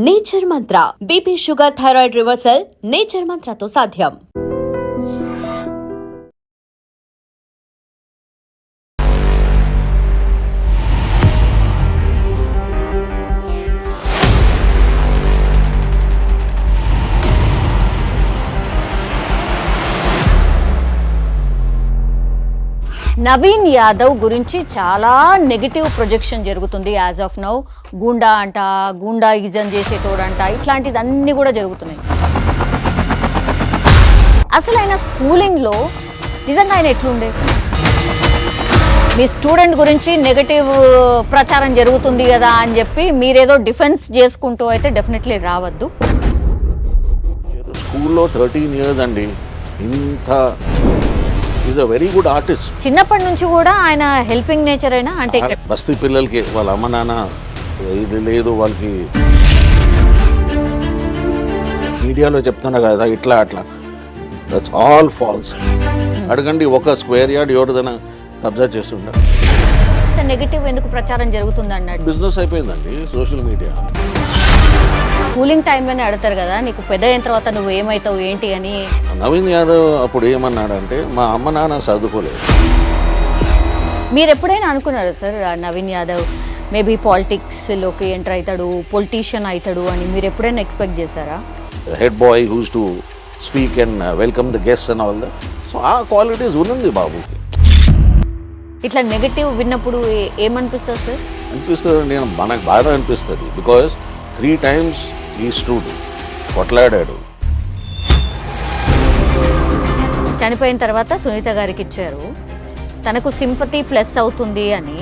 Nature Mantra BP sugar thyroid reversal nature మంత్రతో సాధ్యం. నవీన్ యాదవ్ గురించి చాలా నెగిటివ్ ప్రొజెక్షన్ జరుగుతుంది యాజ్ ఆఫ్ నౌ. గూండా అంట, గూండాయిజం చేసేటోడంట, ఇట్లాంటిది అన్నీ కూడా జరుగుతున్నాయి. అసలు ఆయన స్కూలింగ్లో నిజంగా ఆయన ఎట్లుండే? మీ స్టూడెంట్ గురించి నెగటివ్ ప్రచారం జరుగుతుంది కదా అని చెప్పి మీరేదో డిఫెన్స్ చేసుకుంటూ అయితే డెఫినెట్లీ రావద్దు. స్కూల్లో 13 years అండి. ఇంత is a very good artist. చిన్నప్పటి నుంచి కూడా ఆయన హెల్పింగ్ నేచర్ అయినా అంటే బస్తీ పిల్లలకి వాళ్ళ అమ్మ నాన్న ఇది లేదు, వాళ్ళకి మీడియాలో చెప్తున్నా కదా ఇట్లా అట్లా, దట్స్ ఆల్ ఫాల్స్. అడగండి, ఒక స్క్వేర్ యార్డ్ ఎవరిదైనా కబ్జా చేస్తుంటారు. నెగటివ్ ఎందుకు ప్రచారం జరుగుతుంది అన్నాడు. బిజినెస్ అయిపోయిందండి సోషల్ మీడియా. స్కూలింగ్ టైంలోనే అడుగుతారు కదా, నీకు పెద్ద అయిన తర్వాత నువ్వు ఏమవుతావు ఏంటి అని. నవీన్ యాదవ్ అప్పుడు ఏమన్నాడంటే, మా అమ్మ నాన్న చదువుకోలేదు. మీరు ఎప్పుడైనా అనుకున్నారు సార్ నవీన్ యాదవ్ మేబీ పాలిటిక్స్లోకి ఎంటర్ అవుతాడు, పొలిటీషియన్ అవుతాడు అని మీరు ఎప్పుడైనా ఎక్స్పెక్ట్ చేశారా? Head boy who's to speak and welcome the guest and all that. So ఆ క్వాలిటీస్ ఉంది బాబుకి. ఇట్లా నెగటివ్ విన్నప్పుడు ఏమనిపిస్తుంది సార్? అనిపిస్తుంది, నేను మనకు బాగా అనిపిస్తుంది. బికాస్ 3 times ఈ స్టూడ్ కొట్లాడాడు. చనిపోయిన తర్వాత సునీత గారికి ఇచ్చారు, తనకు సింపతి ప్లస్ అవుతుంది అని.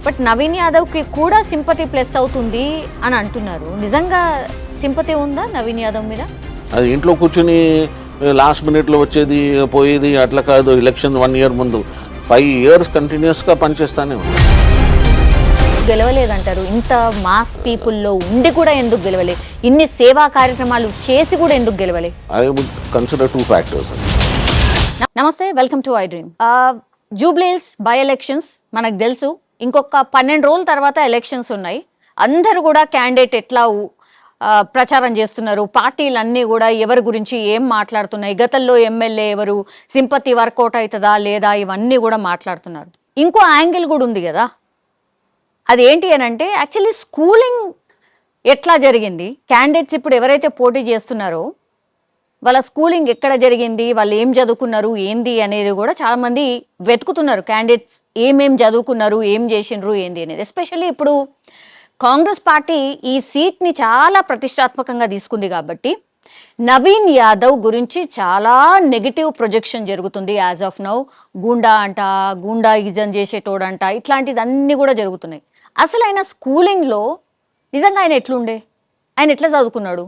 బట్ నవీన్ యాదవ్కి కూడా సింపతి ప్లస్ అవుతుంది అని అంటున్నారు. నిజంగా సింపతి ఉందా నవీన్ యాదవ్ మీద? అది ఇంట్లో కూర్చుని లాస్ట్ మినిట్లో వచ్చేది పోయేది అట్లా కాదు. ఎలక్షన్ 1 year ముందు 5 years కంటిన్యూస్గా పనిచేస్తానే ఉంది. గెలవలేదంటారు. ఇంత మాస్ పీపుల్లో ఉండి కూడా ఎందుకు గెలవలే? ఇన్ని సేవా కార్యక్రమాలు చేసి కూడా ఎందుకు గెలవలే? I would consider 2 factors. నమస్తే, welcome to iDream. Jubilee Hills by elections మనకు తెలుసు. ఇంకొక 12 రోజుల తర్వాత ఎలక్షన్స్ ఉన్నాయి. అందరూ కూడా క్యాండిడేట్ ఎట్లా ప్రచారం చేస్తున్నారు, పార్టీలన్నీ కూడా ఎవరి గురించి ఏం మాట్లాడుతున్నాయి, గతంలో ఎమ్మెల్యే ఎవరు, సింపతి వర్కౌట్ అవుతుందా లేదా, ఇవన్నీ కూడా మాట్లాడుతున్నారు. ఇంకో యాంగిల్ కూడా ఉంది కదా, అదేంటి అని అంటే యాక్చువల్లీ స్కూలింగ్ ఎట్లా జరిగింది, క్యాండిడేట్స్ ఇప్పుడు ఎవరైతే పోటీ చేస్తున్నారో వాళ్ళ స్కూలింగ్ ఎక్కడ జరిగింది, వాళ్ళు ఏం చదువుకున్నారు ఏంది అనేది కూడా చాలామంది వెతుకుతున్నారు. క్యాండిడేట్స్ ఏమేం చదువుకున్నారు, ఏం చేసినారు ఏంది అనేది. ఎస్పెషల్లీ ఇప్పుడు కాంగ్రెస్ పార్టీ ఈ సీట్ని చాలా ప్రతిష్టాత్మకంగా తీసుకుంది కాబట్టి నవీన్ యాదవ్ గురించి చాలా నెగిటివ్ ప్రొజెక్షన్ జరుగుతుంది యాజ్ ఆఫ్ నౌ. గూండా అంట, గూండాయిజం చేసేటోడంట, ఇట్లాంటిది అన్నీ కూడా జరుగుతున్నాయి. అసలు ఆయన స్కూలింగ్లో నిజంగా ఆయన ఎట్లుండే? ఆయన ఎట్లా చదువుకున్నాడు?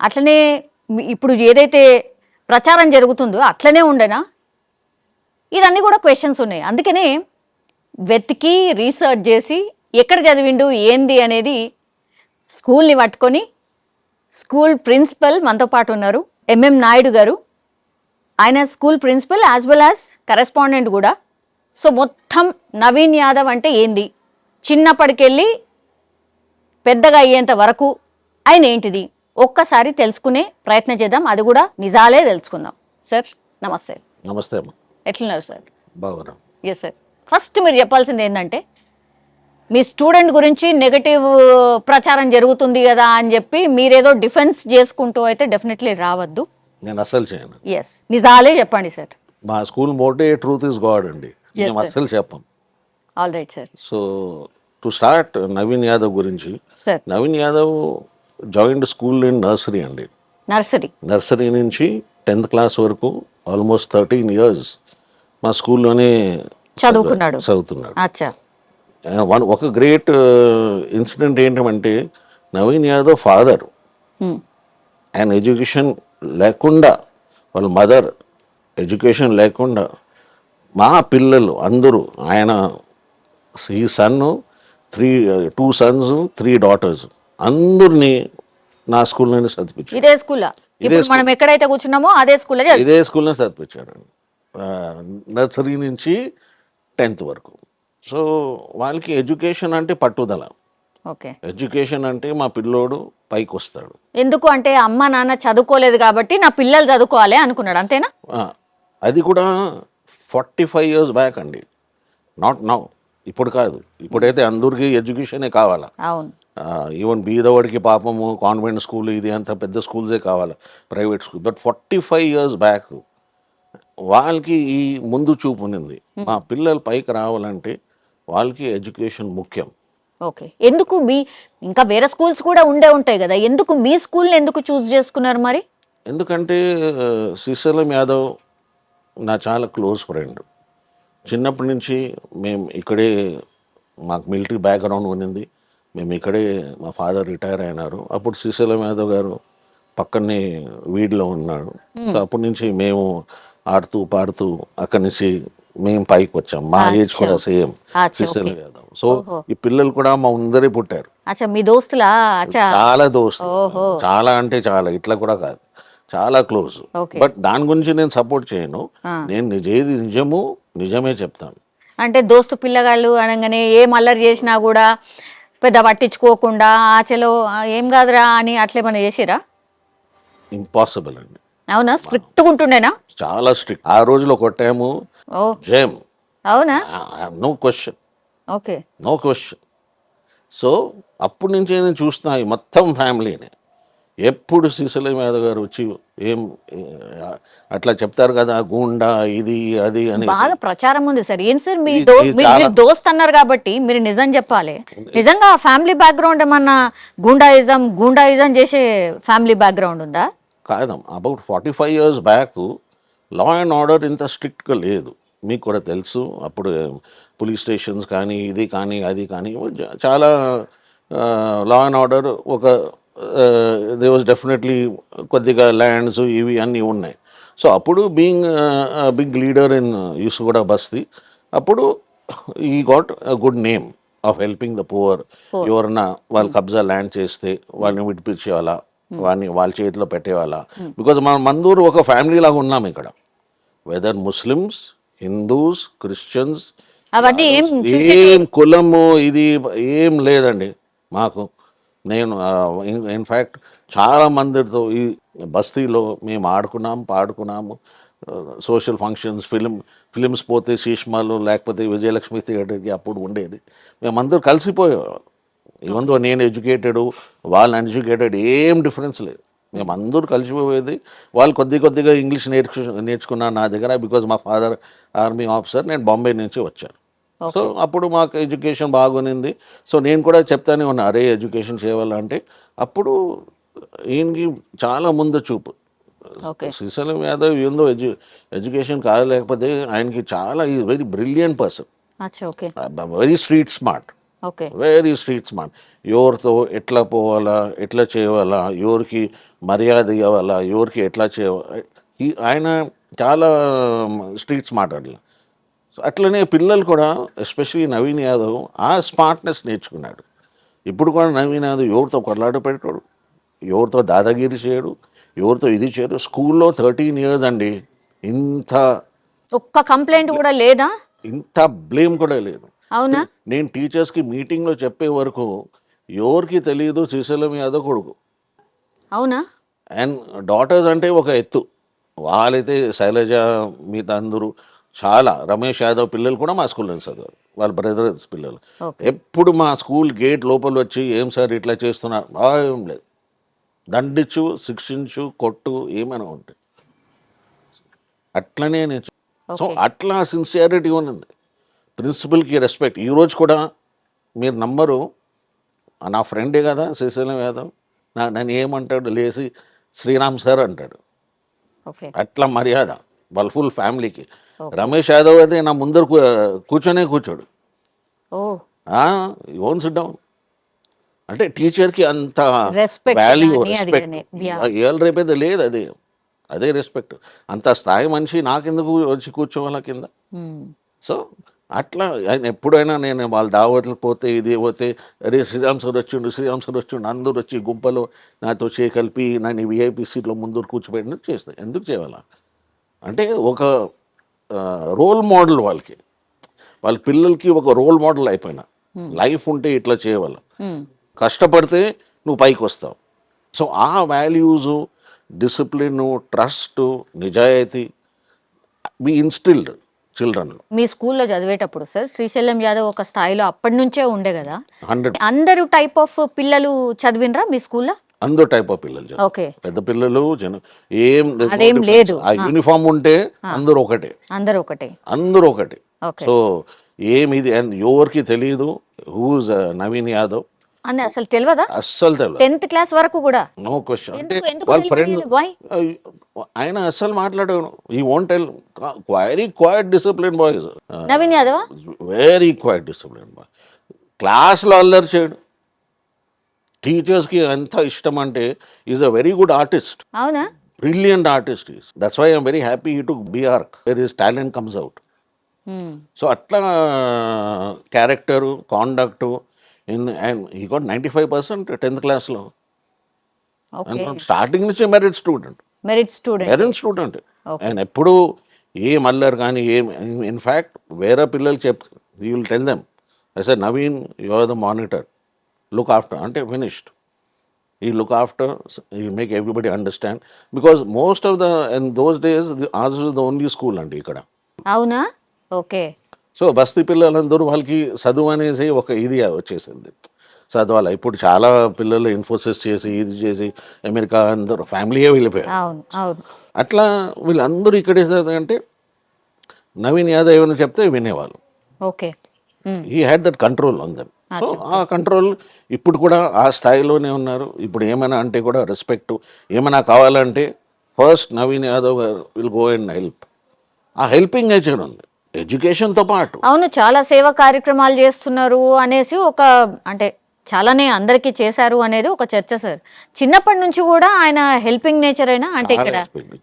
అట్లనే ఇప్పుడు ఏదైతే ప్రచారం జరుగుతుందో అట్లనే ఉండేనా? ఇదన్నీ కూడా క్వశ్చన్స్ ఉన్నాయి. అందుకనే వెతికి రీసెర్చ్ చేసి ఎక్కడ చదివిండు ఏంది అనేది స్కూల్ని పట్టుకొని, స్కూల్ ప్రిన్సిపల్ మనతో పాటు ఉన్నారు, ఎంఎం నాయుడు గారు. ఆయన school principal as well as correspondent కూడా. సో మొత్తం నవీన్ యాదవ్ అంటే ఏంది, చిన్నప్పటికెళ్ళి పెద్దగా అయ్యేంత వరకు ఆయన ఏంటిది ఒక్కసారి తెలుసుకునే ప్రయత్నం చేద్దాం. అది కూడా నిజాలే తెలుసుకుందాం. సార్ నమస్తే. నమస్తే అమ్మా. ఎట్లున్నారు సార్? బాగున్నా. Yes sir. ఫస్ట్ మీరు చెప్పాల్సింది ఏంటంటే, మీ స్టూడెంట్ గురించి నెగటివ్ ప్రచారం జరుగుతుంది కదా అని చెప్పి మీరేదో డిఫెన్స్ చేసుకుంటూ అయితే డెఫినెట్లీ రావద్దు. నేను అస్సలు చేయను. ఎస్, నిజాలే చెప్పండి సార్. మా school motto truth is god అండి. మేము అస్సలు చెప్పం. All right sir. So to start Naveen Yadav గురించి, sir Naveen Yadav joined school in nursery అండి. నర్సరీ నుంచి 10th class వరకు ఆల్మోస్ట్ 13 years మా స్కూల్లోనే చదువుతున్నాడు. అచ్చా. ఒక గ్రేట్ ఇన్సిడెంట్ ఏంటంటే, నవీన్ యాదవ్ ఫాదర్ ఆయన ఎడ్యుకేషన్ లేకుండా, వాళ్ళ మదర్ ఎడ్యుకేషన్ లేకుండా మా పిల్లలు అందరూ, ఆయన ఈ సన్ను 2 sons 3 daughters అందరినీ నా స్కూల్లోనే చదివించాడు. ఇదే స్కూల్లో మనం ఎక్కడైతే కూర్చున్నామో అదే స్కూల్లో చదివించాడు. నర్సరీ నుంచి 10th వరకు. సో వాళ్ళకి ఎడ్యుకేషన్ అంటే పట్టుదల. ఓకే. ఎడ్యుకేషన్ అంటే మా పిల్లోడు పైకి వస్తాడు. ఎందుకు అంటే అమ్మ నాన్న చదువుకోలేదు కాబట్టి నా పిల్లలు చదువుకోవాలి అనుకున్నాడు, అంతేనా? ఆ, అది కూడా 45 years బ్యాక్ అండి, నాట్ నౌ. ఇప్పుడు కాదు, ఇప్పుడైతే అందరికీ ఎడ్యుకేషనే కావాలా. అవును. ఈవెన్ బీదవాడికి పాపము కాన్వెంట్ స్కూల్ ఇది అంత పెద్ద స్కూల్సే కావాలి, private school. But 45 years back వాళ్ళకి ఈ ముందు చూపు ఉంది. మా పిల్లలు పైకి రావాలంటే వాళ్ళకి ఎడ్యుకేషన్ ముఖ్యం. ఓకే. ఎందుకు మీ ఇంకా వేరే స్కూల్స్ కూడా ఉండే ఉంటాయి కదా, ఎందుకు మీ స్కూల్ని ఎందుకు చూస్ చేసుకున్నారు మరి? ఎందుకంటే శ్రీశైలం యాదవ్ నా చాలా క్లోజ్ ఫ్రెండ్. చిన్నప్పటి నుంచి మేము ఇక్కడే, మాకు మిలిటరీ బ్యాక్గ్రౌండ్ ఉన్నింది. మేము ఇక్కడే, మా ఫాదర్ రిటైర్ అయినారు. అప్పుడు శ్రీశైలం యాదవ్ గారు పక్కనే వీడిలో ఉన్నాడు. సో అప్పటి నుంచి మేము ఆడుతూ పాడుతూ అక్కడి నుంచి మేము పైకి వచ్చాం. మా ఏజ్ కూడా సేమ్, శ్రీశైలం యాదవ్. సో ఈ పిల్లలు కూడా మా ముందరే పుట్టారు. అచ్చా, మీ దోస్తులా? అచ్చా. చాలా దోస్తు, చాలా అంటే చాలా, ఇట్లా కూడా కాదు, చాలా క్లోజ్. బట్ దాని గురించి నేను సపోర్ట్ చేయను. నేను ఏది నిజము నిజమే చెప్తాను. అంటే దోస్తు పిల్లగాళ్ళు అనగానే ఏం అల్లరి చేసినా కూడా పెద్ద పట్టించుకోకుండా ఆచలో ఏం కాదురా అని అట్లేమన్నా చేసిరా? ఇంపాసిబుల్ అండి. అవునా? స్ట్రిక్ట్గా ఉంటుండేనా? చాలా స్ట్రిక్ట్. ఆ రోజులో కొట్టాము ఓ, జేమ్, అవునా? No question, okay. No question. So అప్పటి నుంచి నేను చూస్తున్నా ఈ మొత్తం ఫ్యామిలీని. ఎప్పుడు శ్రీశైలం యాదవ్ గారు వచ్చి ఏం అట్లా చెప్తారు కదా, గూండా ఇది అది అని. బాగా ప్రచారం ఉంది సార్. ఏం సార్ మీ ఇది మీరు దోస్త్ అన్నారు కాబట్టి మీరు నిజం చెప్పాలి. నిజంగా ఫ్యామిలీ బ్యాక్గ్రౌండ్ ఏమన్నా గూండాయిజం చేసే ఫ్యామిలీ బ్యాక్గ్రౌండ్ ఉందా? కాదం. About 45 years back law and order ఇంత స్ట్రిక్ట్గా లేదు, మీకు కూడా తెలుసు. అప్పుడు పోలీస్ స్టేషన్స్ కానీ ఇది కానీ అది కానీ చాలా లా అండ్ ఆర్డర్ ఒక దే వాజ్ డెఫినెట్లీ కొద్దిగా ల్యాండ్స్ ఇవి అన్నీ ఉన్నాయి. సో అప్పుడు being big leader in Yousufguda బస్తీ, అప్పుడు ఈ got good name of helping the poor. ఎవరన్నా వాళ్ళు కబ్జా ల్యాండ్ చేస్తే వాళ్ళని విడిపించేవాళ్ళ, వాడిని వాళ్ళ చేతిలో పెట్టేవాళ్ళ. బికాజ్ మనం మందూరు ఒక ఫ్యామిలీ లాగా ఉన్నాం ఇక్కడ. వెదర్ ముస్లిమ్స్, హిందూస్, క్రిస్టియన్స్, అవన్నీ ఏం కులము ఇది ఏం లేదండి మాకు. నేను ఇన్ఫ్యాక్ట్ చాలా మందితో ఈ బస్తీలో మేము ఆడుకున్నాం, పాడుకున్నాము. సోషల్ ఫంక్షన్స్, ఫిలిమ్స్ పోతే శీష్మాలు లేకపోతే విజయలక్ష్మి థియేటర్కి అప్పుడు ఉండేది. మేమందరూ కలిసిపోయేవాళ్ళం. ఈవెన్ దో నేను ఎడ్యుకేటెడ్, వాళ్ళు అన్ఎడ్యుకేటెడ్, ఏం డిఫరెన్స్ లేదు. మేమందరూ కలిసిపోయేది. వాళ్ళు కొద్దిగా ఇంగ్లీష్ నేర్చుకున్నాను నా దగ్గర. బికాజ్ మా ఫాదర్ ఆర్మీ ఆఫీసర్, నేను బాంబే నుంచి వచ్చాను. సో అప్పుడు మాకు ఎడ్యుకేషన్ బాగునింది. సో నేను కూడా చెప్తానే ఉన్నా, అరే ఎడ్యుకేషన్ చేయాలంటే. అప్పుడు ఈయనకి చాలా ముందు చూపు. శ్రీశైలం యాదవ్ ఏందో ఎడ్యుకేషన్ కాదు, లేకపోతే ఆయనకి చాలా very brilliant person, very street smart, very street smart. ఎవరితో ఎట్లా పోవాలా, ఎట్లా చేయాలా, ఎవరికి మర్యాద ఇవ్వాలా, ఎవరికి ఎట్లా చేయాలి, ఆయన చాలా స్ట్రీట్ స్మార్ట్ అట్లా. అట్లనే పిల్లలు కూడా, ఎస్పెషలీ నవీన్ యాదవ్ ఆ స్మార్ట్నెస్ నేర్చుకున్నాడు. ఇప్పుడు కూడా నవీన్ యాదవ్ ఎవరితో కొట్లాట పెట్టాడు, ఎవరితో దాదాగిరి చేయడు, ఎవరితో ఇది చేయడు. స్కూల్లో 13 years అండి, ఇంత ఒక్క కంప్లైంట్ కూడా లేదా, ఇంత బ్లేమ్ కూడా లేదు. అవునా? నేను టీచర్స్కి మీటింగ్లో చెప్పే వరకు ఎవరికి తెలియదు శ్రీశైలం యాదవ్ కొడుకు. అవునా? అండ్ డాటర్స్ అంటే ఒక ఎత్తు, వాళ్ళైతే శైలజ, మిగతా అందరూ చాలా. రమేష్ యాదవ్ పిల్లలు కూడా మా స్కూల్లో చదివారు, వాళ్ళ బ్రదర్స్ పిల్లలు. ఎప్పుడు మా స్కూల్ గేట్ లోపల వచ్చి ఏం సార్ ఇట్లా చేస్తున్నారు, ఏం లేదు, దండించు, శిక్షించు, కొట్టు, ఏమైనా ఉంటాయి. అట్లనే నేను. సో అట్లా సిన్సియారిటీ ఉన్నది, ప్రిన్సిపల్కి రెస్పెక్ట్. ఈరోజు కూడా మీరు నమ్మరు, నా ఫ్రెండే కదా శ్రీశైలం యాదవ్, నన్ను ఏమంటాడు, లేచి శ్రీరామ్ సార్ అంటాడు. అట్లా మర్యాద వాళ్ళ ఫుల్ ఫ్యామిలీకి. రమేష్ యాదవ్ అయితే నా ముందర కూర్చోడు, ఓన్ సిట్ డౌన్. అంటే టీచర్కి అంత వాల్యూ, రెస్పెక్ట్. ఇవాళ రేపైతే లేదు అదే రెస్పెక్ట్. అంత స్థాయి మనిషి నాకెందుకు వచ్చి కూర్చోవాలా కింద. సో అట్లా ఆయన ఎప్పుడైనా, నేను వాళ్ళ దావత్లకు పోతే ఇది పోతే, అరే శ్రీరామ్ సార్ వచ్చిండు, అందరూ వచ్చి గుంపలో నాతో కలిపి నన్ను విఐపి సీట్లో ముందు కూర్చోబెట్టినట్టు చేస్తాయి. ఎందుకు చేయాలా అంటే ఒక రోల్ మోడల్ వాళ్ళకి, వాళ్ళ పిల్లలకి ఒక రోల్ మోడల్ అయిపోయినా. లైఫ్ ఉంటే ఇట్లా చేయవాల. కష్టపడితే నువ్వు పైకి వస్తావు. సో ఆ వాల్యూస్, డిసిప్లిన్, ట్రస్ట్, నిజాయితీ బి ఇన్స్టిల్డ్ చిల్డ్రన్. మీ స్కూల్లో చదివేటప్పుడు సార్ శ్రీశైలం యాదవ్ ఒక స్థాయిలో అప్పటి నుంచే ఉండే కదా, 100 అందరూ టైప్ ఆఫ్ పిల్లలు చదివినరా మీ స్కూల్లో? అందరూ టైప్ ఆఫ్ పిల్లలు, ఓకే, పెద్ద పిల్లలు ఏం అదేం లేదు. ఆ యూనిఫామ్ ఉంటే అందరూ ఒకటే, అందరూ ఒకటే. ఓకే. సో ఏమి ఇది ఎవరికి తెలియదు హూజ్ నవీన్ యాదవ్ అని అసలు తెలియదా? అస్సలు తెలియదు. 10th క్లాస్ వరకు కూడా నో క్వశ్చన్. అంటే ఎందుకు వాళ్ళ help ఫ్రెండ్ చేయలేదు? Why? ఆయన అస్సలు మాట్లాడాడు. He won't tell. Very quiet discipline boys, Naveen Yadav very quiet discipline boy. క్లాస్లో అల్లరి చేయడు. టీచర్స్కి ఎంత ఇష్టం అంటే he's a very good artist, అవునా? Brilliant artist is. That's why I'm very happy he took BArch where his talent comes out. So అట్లా character, conduct and he got 95% 10th క్లాస్లో. స్టార్టింగ్ నుంచి మెరిట్ స్టూడెంట్. అండ్ ఎప్పుడు ఏం అల్లరు కానీ ఏం, in fact వేరే పిల్లలు you will tell them I said Naveen you are the monitor, look after, అంటే ఫినిష్డ్. ఈ look after, you make everybody understand, because most of the in those days as the only school అండి ఇక్కడ. అవునా? Okay. So బస్తీ పిల్లలందరూ వాళ్ళకి చదువు అనేసి ఒక ఇది వచ్చేసింది, చదవాలి. ఇప్పుడు చాలా పిల్లలు ఇన్ఫోసిస్ చేసి ఇది చేసి అమెరికా అందరూ ఫ్యామిలీయే వెళ్ళిపోయారు. అవును, అవును. అట్లా వీళ్ళందరూ ఇక్కడే అంటే నవీన్ యాదవ్ ఏమైనా చెప్తే వినేవాళ్ళు. Okay. He had that control on them. So ఆ కంట్రోల్ ఇప్పుడు కూడా ఆ స్థాయిలోనే ఉన్నారు. ఇప్పుడు ఏమైనా అంటే కూడా రెస్పెక్ట్, ఏమైనా కావాలంటే ఫస్ట్ నవీన్ యాదవ్ గారు విల్ గో అండ్ హెల్ప్. ఆ హెల్పింగ్ నేచర్ ఉంది ఎడ్యుకేషన్తో పాటు. అవును, చాలా సేవా కార్యక్రమాలు చేస్తున్నారు అనేసి ఒక, అంటే చాలానే అందరికీ చేశారు అనేది ఒక చర్చ సార్. చిన్నప్పటి నుంచి కూడా ఆయన హెల్పింగ్ నేచర్ అయినా అంటే ఇక్కడ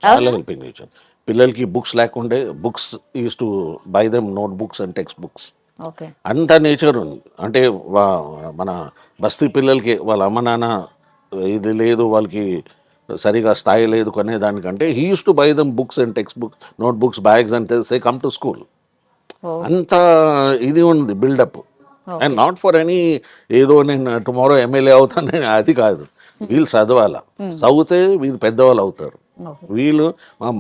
చాలా హెల్పింగ్ నేచర్. పిల్లలకి బుక్స్ లేకుండే books use to buy them note books and text books. Okay. అంత నేచర్ ఉంది. అంటే మన బస్తీ పిల్లలకి వాళ్ళ అమ్మ నాన్న ఇది లేదు, వాళ్ళకి సరిగా స్థాయి లేదు కొనే దానికంటే he uses to buy them books and text books, note books, bags and say come to school. అంత ఇది ఉంది build up. And not for any ఏదో నేను టుమారో ఎమ్మెల్యే అవుతాను అది కాదు. వీళ్ళు చదవాలా, చదివితే వీళ్ళు పెద్దవాళ్ళు అవుతారు. వీళ్ళు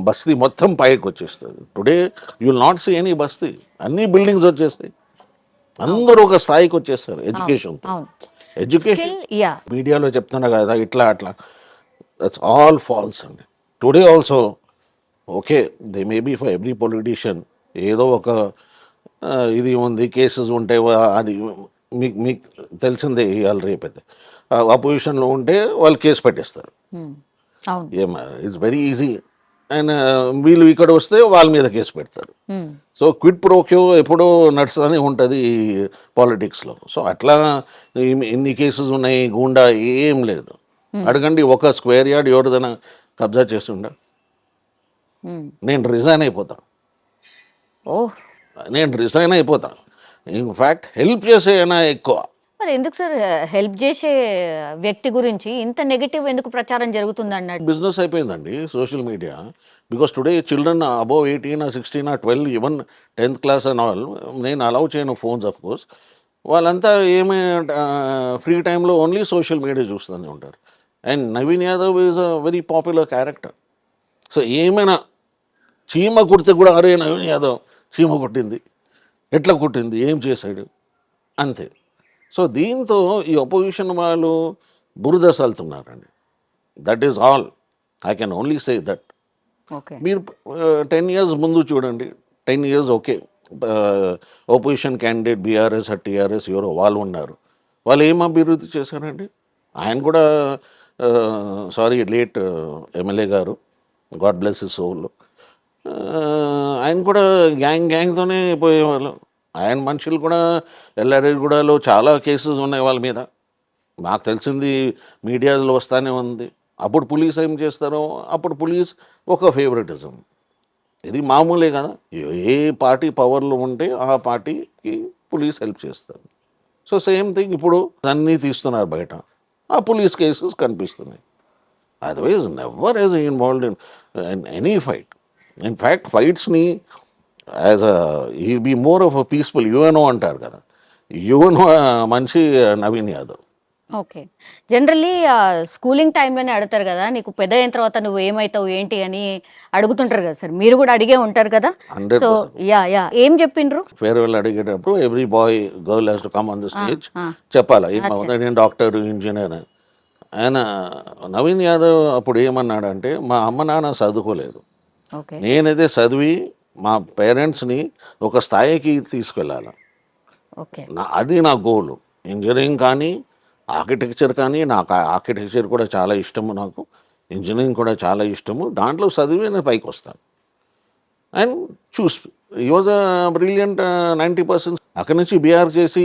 బస్తీ మొత్తం పైకి వచ్చేస్తుంది. Today you will not see any basti, అన్ని బిల్డింగ్స్ వచ్చేస్తాయి, అందరూ ఒక స్థాయికి వచ్చేస్తారు ఎడ్యుకేషన్. మీడియాలో చెప్తున్నా కదా ఇట్లా అట్లా, దట్స్ ఆల్ ఫాల్స్ అండి. Today also okay they may be for every politician ఏదో ఒక ఇది ఉంది, కేసెస్ ఉంటాయి, అది మీకు తెలిసిందే. ఇవాళ రేపైతే అపోజిషన్లో ఉంటే వాళ్ళు కేసు పెట్టేస్తారు. It's very easy. అండ్ వీళ్ళు ఇక్కడ వస్తే వాళ్ళ మీద కేసు పెడతారు. సో క్విడ్ ప్రోక్యో ఎప్పుడో నడుస్తుందని ఉంటుంది పాలిటిక్స్లో. సో అట్లా ఎన్ని కేసెస్ ఉన్నాయి, గూండా ఏం లేదు. అడగండి, ఒక స్క్వేర్ యార్డ్ ఎవరిదైనా కబ్జా చేస్తుండ, నేను రిజైన్ అయిపోతా. ఇన్ఫ్యాక్ట్ హెల్ప్ చేసేనా ఎక్కువ. మరి ఎందుకు సార్ హెల్ప్ చేసే వ్యక్తి గురించి ఇంత నెగటివ్ ఎందుకు ప్రచారం జరుగుతుంది అన్నట్టు? బిజినెస్ అయిపోయిందండి social media. Because today children above 18 or 16 or 12, even 10th class and all, నేను అలౌ చేయను ఫోన్స్ ఆఫ్ కోర్స్. వాళ్ళంతా ఏమి ఫ్రీ టైంలో ఓన్లీ సోషల్ మీడియా చూస్తూనే ఉంటారు. And Naveen Yadav is a very popular character. So ఏమైనా చీమ కుడితే కూడా అరే నవీన్ యాదవ్ చీమ కుట్టింది, ఎట్లా కుట్టింది, ఏం చేశాడు, అంతే. సో దీంతో ఈ అపోజిషన్ వాళ్ళు బురద చల్లుతున్నారండి. That is all I can only say that. మీరు 10 years ముందు చూడండి, 10 years okay opposition candidate BRS TRS ఎవరో వాళ్ళు ఉన్నారు. వాళ్ళు ఏం అభివృద్ధి చేశారండి? ఆయన కూడా సారీ లేట్ ఎమ్మెల్యే గారు, గాడ్ బ్లెస్ హిస్ సోల్, ఆయన కూడా గ్యాంగ్తోనే పోయేవాళ్ళు. ఆయన మనుషులు కూడా ఎల్లారెడ్డిగూడలో చాలా కేసెస్ ఉన్నాయి వాళ్ళ మీద. నాకు తెలిసింది మీడియాలో వస్తూనే ఉంది. అప్పుడు పోలీస్ ఏం చేస్తారో అప్పుడు పోలీస్ ఒక ఫేవరెటిజం, ఇది మామూలే కదా. ఏ పార్టీ పవర్లో ఉంటే ఆ పార్టీకి పోలీస్ హెల్ప్ చేస్తారు. సో సేమ్ థింగ్ ఇప్పుడు అన్నీ తీస్తున్నారు బయట, ఆ పోలీస్ కేసెస్ కనిపిస్తున్నాయి. Otherwise never has involved in any fight. In fact ఫైట్స్ని as he be more of a peaceful UNO అంటారు కదా, యుఎన్ఓ మనిషి Naveen Yadav. Okay. Generally schooling టైంలోనే అడుగుతారు కదా! నీకు పెద్ద అయిన తర్వాత నువ్వు ఏమైతావు ఏంటి అని అడుగుతుంటారు కదా సార్. మీరు కూడా అడిగే ఉంటారు కదా! సో 100%. యాహ్! ఏం చెప్పిండ్రు? ఫేర్వెల్ అడిగేటప్పుడు every boy girl has to come on the ah! Stage ah! చెప్పాలి. అచ్చా! నేను డాక్టర్, ఇంజనీర్ అని. ఆయన నవీన్ యాదవ్ అప్పుడు ఏమన్నాడంటే, మా అమ్మ నాన్న చదువుకోలేదు. ఓకే. నేనైతే చదివి మా పేరెంట్స్ని ఒక స్థాయికి తీసుకెళ్ళాలి. ఓకే. అది నా గోలు. ఇంజనీరింగ్ కానీ, ఆర్కిటెక్చర్ కానీ, నాకు ఆర్కిటెక్చర్ కూడా చాలా ఇష్టము నాకు. ఇంజనీరింగ్ కూడా చాలా ఇష్టము. దాంట్లో చదివి నేను పైకి వస్తాను. అండ్ చూస్ ఈ వాజ్ బ్రిలియంట్ 90%. అక్కడి నుంచి బీఆర్ చేసి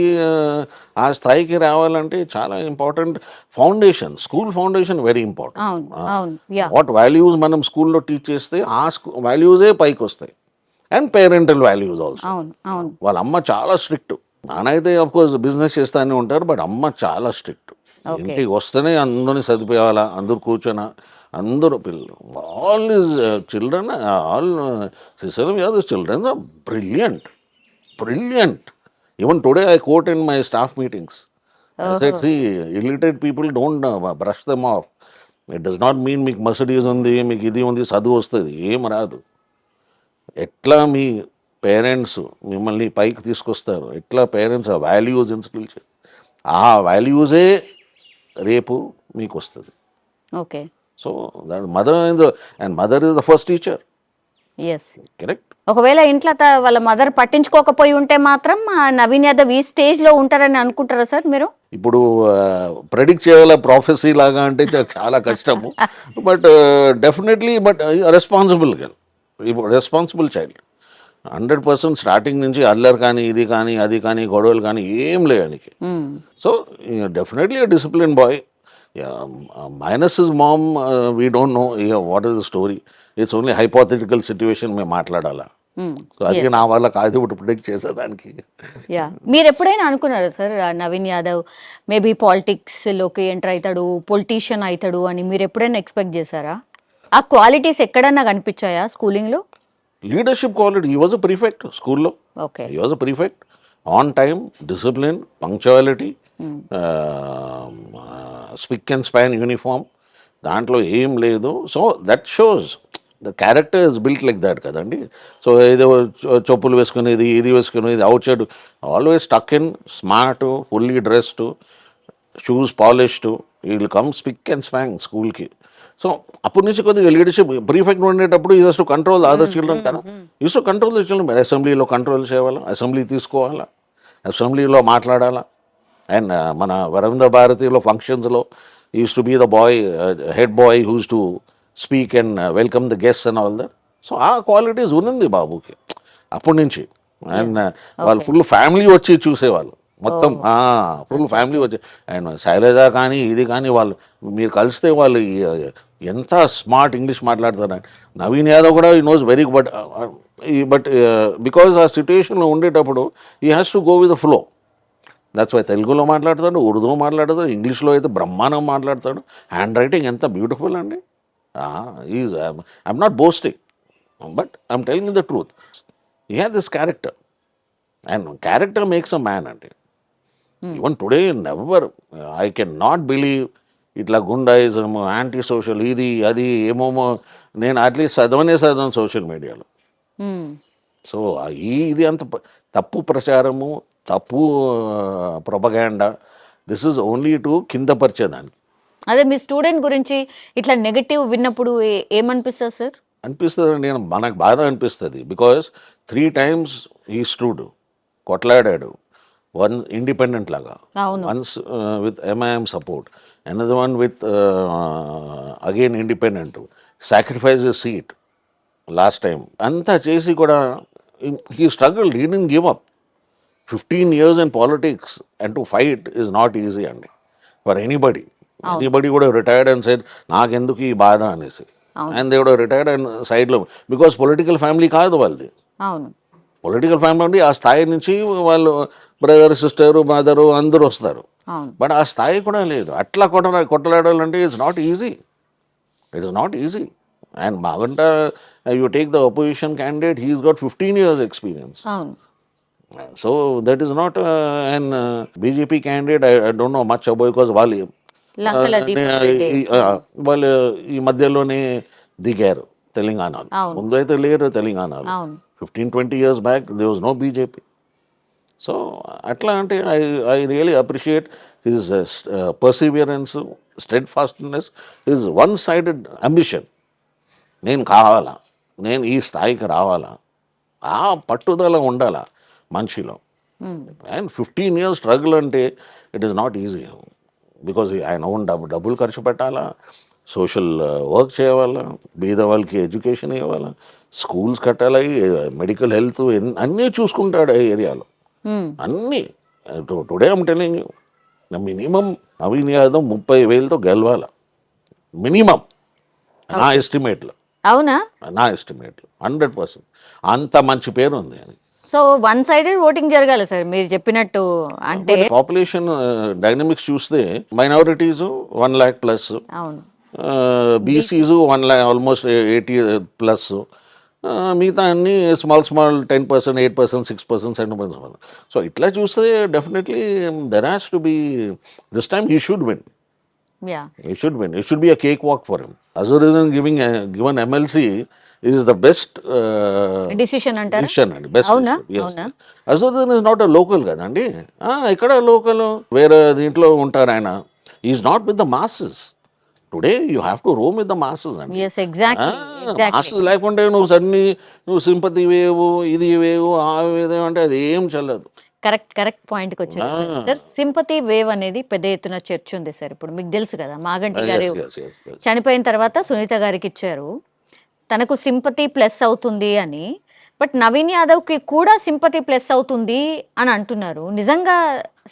ఆ స్థాయికి రావాలంటే చాలా important foundation. School foundation very important. అవును. అవును. యాహ్! వాట్ వాల్యూస్ మనం స్కూల్లో టీచ్ చేస్తే ఆ వాల్యూసే పైకి వస్తాయి. And parental values also. అవును. అవును. వాళ్ళ అమ్మ చాలా స్ట్రిక్ట్. నాన్నైతే కోర్స్ బిజినెస్ చేస్తానే ఉంటారు, బట్ అమ్మ చాలా స్ట్రిక్ట్. ఓకే. ఇంటికి వస్తేనే అందరిని చదివేయాలా, అందరూ కూర్చొని అందరూ పిల్లలు all is children all sister Yadav childrens are brilliant brilliant. Even today I quote in my staff meetings. I said, ఓహో! see, illiterate people don't brush them off. It does not mean మీకు Mercedes ఉంది, మీకు ఇది ఉంది, చదువు వస్తుంది, ఏం రాదు. ఎట్లా మీ పేరెంట్స్ మిమ్మల్ని పైకి తీసుకొస్తారు, ఎట్లా పేరెంట్స్ ఆ వాల్యూస్ ఇన్స్టిల్ చేస్తారు, ఆ వాల్యూసే రేపు మీకు వస్తుంది. ఓకే. సో దాని mother and mother is the first teacher. Yes. Correct. ఒకవేళ ఇంట్లో వాళ్ళ మదర్ పట్టించుకోకపోయి ఉంటే మాత్రం నవీన్ యాదవ్ ఈ స్టేజ్‌లో ఉంటారని అనుకుంటారా సార్ మీరు? ఇప్పుడు ప్రెడిక్ట్ చేయాల ప్రాఫెసీ లాగా అంటే చాలా కష్టము. But definitely but responsible girl, ఇప్పుడు రెస్పాన్సిబుల్ చైల్డ్. 100% స్టార్టింగ్ నుంచి అల్లరి కానీ, ఇది కానీ, అది కానీ, గొడవలు కానీ ఏం లేనికి. Hmm. So definitely discipline boy. Minus his mom, we don't know what is the story. It's only hypothetical situation మేము మాట్లాడాలా. హ్మ్. సో అది యెస్. నా వల్ల కాదు ఇప్పుడు ప్రిడిక్ట్ చేసేదానికి. యాహ్! మీరెప్పుడైనా అనుకున్నారా సార్ నవీన్ యాదవ్ మేబీ పాలిటిక్స్‌లోకి ఎంటర్ అయితాడు, పొలిటీషియన్ అయితాడు అని మీరెప్పుడైనా ఎక్స్‌పెక్ట్ చేసారా? ఆ క్వాలిటీస్ ఎక్కడన్నా కనిపించాయా స్కూలింగ్‌లో? Leadership quality, he was a prefect స్కూల్లో. Okay. He was a prefect, on time, discipline, punctuality, హ్మ్. spick and span uniform. దాంట్లో ఏం లేదు. So that shows the character is built like that కదండి. సో ఏదో చెప్పులు వేసుకునేది, ఇది వేసుకునేది, outside always tuck in, smart, fully dressed, shoes polished, వీళ్ళు కమ్ స్పిక్ అండ్ స్పాంగ్ స్కూల్కి. సో అప్పటి నుంచి కొద్దిగా లీడర్షిప్ ప్రీఫెక్ట్ ఉండేటప్పుడు used to control the other children కదా. Used to control the children. అసెంబ్లీలో కంట్రోల్ చేయాలా, అసెంబ్లీ తీసుకోవాలా, అసెంబ్లీలో మాట్లాడాలా. అండ్ మన రవీంద్ర భారతిలో ఫంక్షన్స్లో used to be the boy, head boy who's to speak and welcome the guest and all that. So ఆ క్వాలిటీస్ ఉన్నది బాబుకి అప్పటి నుంచి. అండ్ వాళ్ళు ఓకే. ఫుల్ ఫ్యామిలీ వచ్చి చూసేవాళ్ళు మొత్తం. ఓహ్! ఫుల్ అచ్చా! ఫ్యామిలీ వచ్చి అండ్ శైలజ కానీ ఇది కానీ వాళ్ళు మీరు కలిస్తే వాళ్ళు ఎంత స్మార్ట్ ఇంగ్లీష్ మాట్లాడతారు. నవీన్ యాదవ్ కూడా he knows very but but because ఆ సిచ్యుయేషన్లో ఉండేటప్పుడు he has to go with the flow. That's why తెలుగులో మాట్లాడతాడు, ఉర్దూలో మాట్లాడతాడు, ఇంగ్లీష్లో అయితే బ్రహ్మాండం మాట్లాడతాడు. హ్యాండ్ రైటింగ్ ఎంత బ్యూటిఫుల్ అండి. Is I'm not boasting, but I'm telling the truth. He has this character and character makes a man అండి. Even today never I can not believe ఇట్లా గుండాయిజం, యాంటీ సోషల్, ఇది అది ఏమోమో. నేను అట్లీస్ట్ చదవను సోషల్ మీడియాలో. హ్మ్. So ఇది అంత తప్పు ప్రచారము, తప్పు propaganda. This is only to కింద పరిచేదానికి అదే మీ స్టూడెంట్ గురించి ఇట్లా నెగెటివ్ విన్నప్పుడు ఏమనిపిస్తది సార్? అనిపిస్తుంది. నేను మనకు బాధ అనిపిస్తుంది. బికాస్ 3 times ఈ స్టూడ్ కొట్లాడాడు. వన్ ఇండిపెండెంట్ లాగా, అవును. Once with MIM support, another one with again independent, sacrifice seat last time. అంతా చేసి కూడా he struggle, he didn't give up. 15 years in politics and to fight is not easy అండి for anybody. అవును. Anybody కూడా retired and said నాకెందుకు ఈ బాధ అనేసి. అవును. అండ్ దే కూడా రిటైర్డ్ అండ్ సైడ్లో, బికాస్ పొలిటికల్ ఫ్యామిలీ కాదు వాళ్ళది. అవును. పొలిటికల్ ఫ్యామిలీ ఉండి ఆ స్థాయి నుంచి వాళ్ళు బ్రదర్, సిస్టరు, మదరు అందరూ వస్తారు. అవును. బట్ ఆ స్థాయి కూడా లేదు. అట్లా కొట్టలాడాలంటే it's not easy. It is not easy. And Maganti you take the opposition candidate, he's got 15 years experience. అవును. So that is not and BJP candidate I don't know much about because వాళ్ళు లంకల దీపక్ రెడ్డి. వాళ్ళు ఈ మధ్యలోనే దిగారు తెలంగాణలో. అవును. ముందు అయితే లేరు తెలంగాణలో. అవును. 15-20 years back they was no BJP. So అట్లా అంటే I really appreciate his perseverance, steadfastness, his one sided ambition. నేను కావాలా, నేను ఈ స్థాయికి రావాలా, ఆ పట్టుదల ఉండాలా మనిషిలో. అండ్ 15 years స్ట్రగుల్ అంటే it is not easy. Because ఆయన ఓన్ డబ్బులు ఖర్చు పెట్టాలా, సోషల్ వర్క్ చేయాలా, బీద వాళ్ళకి ఎడ్యుకేషన్ ఇవ్వాలా, స్కూల్స్ కట్టాలి, మెడికల్ హెల్త్ అన్నీ చూసుకుంటాడు ఆ ఏరియాలో. అన్నీ. Today I'm telling you, minimum Naveen Yadav 30,000తో గెలవాలి మినిమం, నా ఎస్టిమేట్లో. అవునా? నా ఎస్టిమేట్లో 100%. అంత మంచి పేరు ఉంది అని. సో వన్ సైడెడ్ ఓటింగ్ జరగాలి సార్ మీరు చెప్పినట్టు. అంటే పాపులేషన్ డైనమిక్స్ చూస్తే మైనారిటీస్ 1 lakh ప్లస్, అవును, బీసీస్ 1 lakh ఆల్మోస్ట్ 80 ప్లస్, మిగతా అన్ని స్మాల్ 10%, 8%, 6%, 7%. సో ఇట్లా చూస్తే definitely there has to be this time he should win. Yeah, He should win. It should be a cakewalk for him. Azuruddin given MLC is the best decision అంటారా? decision and best అవునా? decision. Yes. అవునా? Azuruddin is not a local కదండి. ఇక్కడ local వేరే దీంట్లో ఉంటారు ఆయన. Is not with the masses. Today you have to roam with the masses అండి. Yes, exactly, exactly. మాసెస్ లేకుంటే నువ్వు సింపతి వేవు, ఇది వేవు, ఆ వేవు అంటే అది ఏం చల్లదు. కరెక్ట్ పాయింట్కి వచ్చారు సార్. సింపతి వేవ్ అనేది పెద్ద ఎత్తున చర్చ ఉంది సార్. ఇప్పుడు మీకు తెలుసు కదా, మాగంటి గారు Yes. చనిపోయిన తర్వాత సునీత గారికి ఇచ్చారు, తనకు సింపతి ప్లస్ అవుతుంది అని. బట్ నవీన్ యాదవ్కి కూడా సింపతి ప్లస్ అవుతుంది అని అంటున్నారు. నిజంగా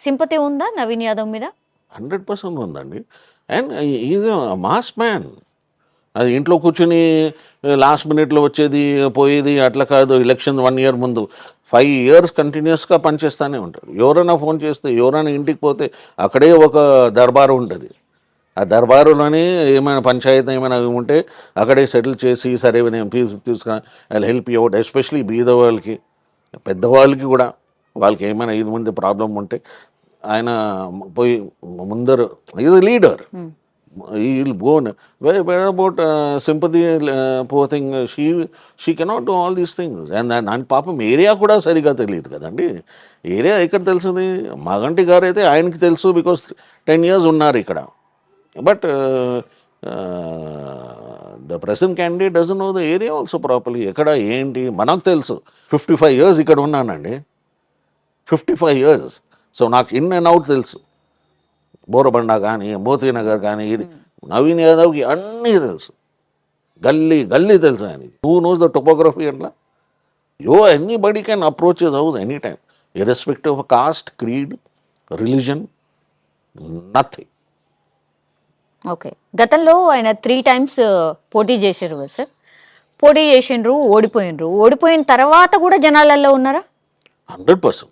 సింపతి ఉందా నవీన్ యాదవ్ మీద? 100% ఉందండి. And is mass man. అది ఇంట్లో కూర్చుని లాస్ట్ మినిట్లో వచ్చేది పోయేది అట్లా కాదు. ఎలక్షన్ 1 year ముందు 5 years కంటిన్యూస్గా పనిచేస్తూనే ఉంటాడు. ఎవరైనా ఫోన్ చేస్తే, ఎవరైనా ఇంటికి పోతే అక్కడే ఒక దర్బారు ఉంటుంది. ఆ దర్బారులోనే ఏమైనా పంచాయతీ ఏమైనా ఉంటే అక్కడే సెటిల్ చేసి, సరే నేను తీసుకుని I help you out, especially బీద వాళ్ళకి, పెద్దవాళ్ళకి కూడా. వాళ్ళకి ఏమైనా 5 మంది ప్రాబ్లం ఉంటే ఆయన పోయి ముందర is leader. He will go on. Where about sympathy, poor thing, she cannot do all these things. And పాపం ఏరియా కూడా సరిగా తెలియదు కదండి. ఏరియా ఎక్కడ తెలుస్తుంది? మాగంటి గారు అయితే ఆయనకి తెలుసు, బికాస్ 10 years ఉన్నారు ఇక్కడ. But the present candidate doesn't know the area also properly. ఎక్కడ ఏంటి మనకు తెలుసు. 55 years ఇక్కడ ఉన్నానండి, 55 years. సో నాకు ఇన్ అండ్ అవుట్ తెలుసు. బోరబండ కానీ, మోతీనగర్ కానీ, ఇది నవీన్ యాదవ్కి అన్నీ తెలుసు. గల్లీ తెలుసు ఆయనకి. హూ నోస్ ద టోపోగ్రఫీ అట్లా. Anybody can approach his house any time, irrespective of cost, creed, religion, nothing. Okay, గతంలో ఆయన 3 times పోటీ చేశారు కదా సార్. పోటీ చేసిండ్రు, ఓడిపోయిన తర్వాత కూడా జనాలలో ఉన్నారా? 100%.